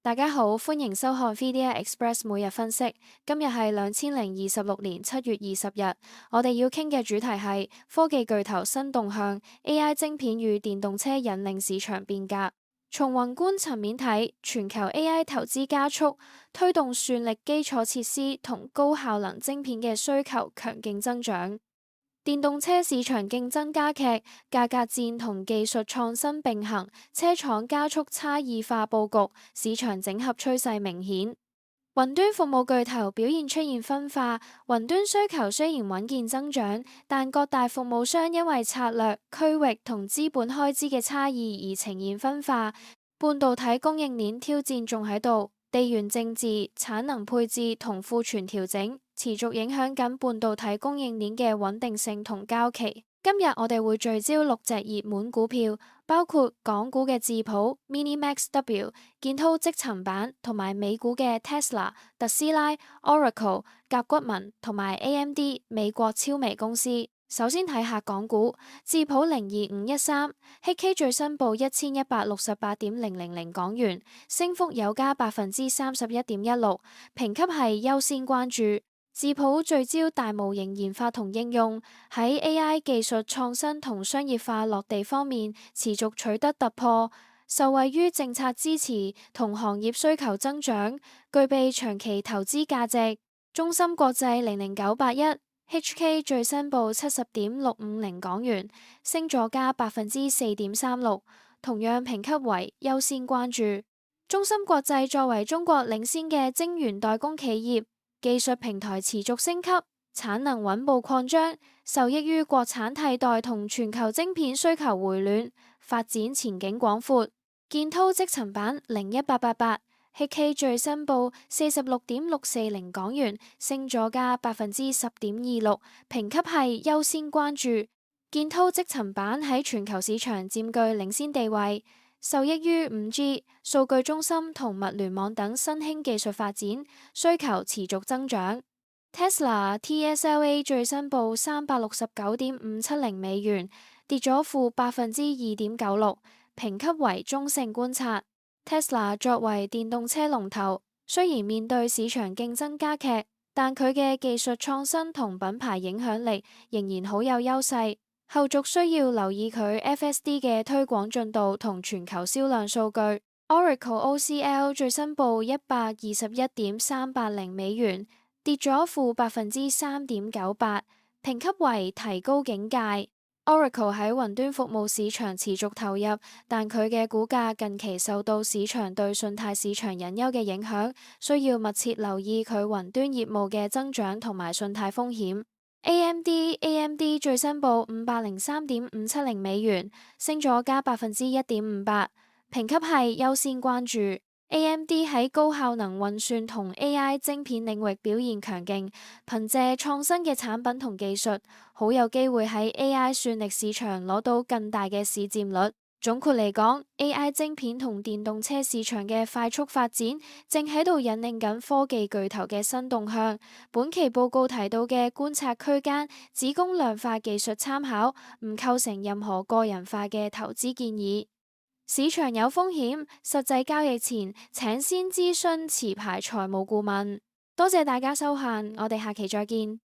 大家好，歡迎收看 VDA Express 每日分析。今日係2026年7月20日，我哋要傾嘅主題係科技巨頭新動向，AI 晶片與電動車引領市場變革。從宏觀層面睇，全球 AI 投資加速，推動算力基礎設施同高效能晶片嘅需求強勁增長。電動車市場競爭加劇，價格戰同技術創新並行，車廠加速差異化佈局，市場整合趨勢明顯。雲端服務巨頭表現出現分化，雲端需求雖然穩健增長，但各大服務商因為策略、區域同資本開支嘅差異而呈現分化。半導體供應鏈挑戰仲喺度，地緣政治、產能配置同庫存調整持續影響緊半導體供應鏈嘅穩定性同交期。今日我哋會聚焦6隻熱門股票，包括港股嘅智譜、MiniMax-W、建滔積層板同埋美股嘅 Tesla、特斯拉、Oracle、甲骨文同埋 AMD 美國超微公司。首先睇下港股，智譜02513，HK 最新報1168.000港元，升幅有加31.16%，評級係優先關注。智譜聚焦大模型研發同應用，喺 AI 技術創新同商業化落地方面持續取得突破，受惠於政策支持同行業需求增長，具備長期投資價值。中芯國際00981，HK 最新報70.650港元，升咗加4.36%，同樣評級為優先關注。中芯國際作為中國領先嘅晶圓代工企業，技術平台持續升級，產能穩步擴張，受益於國產替代同全球晶片需求回暖，發展前景廣闊。建滔積層板01888，HK 最新報46.640港元，升咗加10.26%，評級係優先關注。建滔積層板喺全球市場佔據領先地位，受益於5G、數據中心同物聯網等新興技術發展，需求持續增長。Tesla TSLA 最新報369.570美元，跌咗負2.96%，評級為中性觀察。Tesla 作為電動車龍頭，雖然面對市場競爭加劇，但佢嘅技術創新同品牌影響力仍然好有優勢。後續需要留意佢 FSD 嘅推廣進度同全球銷量數據。Oracle OCL 最新報121.380美元，跌咗負3.98%，評級為提高警戒。Oracle 喺雲端服務市場持續投入，但佢嘅股價近期受到市場對信貸市場隱憂嘅影響，需要密切留意佢雲端業務嘅增長同埋信貸風險。AMD 最新報503.570美元，升咗加1.58%，評級係優先關注。AMD 喺高效能運算同 AI 晶片領域表現強勁，憑借創新嘅產品同技術，好有機會喺 AI 算力市場攞到更大嘅市佔率。總括嚟講，AI 晶片同電動車市場嘅快速發展，正喺度引領緊科技巨頭嘅新動向。本期報告提到嘅觀察區間，只供量化技術參考，唔構成任何個人化嘅投資建議。市場有風險，實際交易前請先諮詢持牌財務顧問。多謝大家收看，我哋下期再見。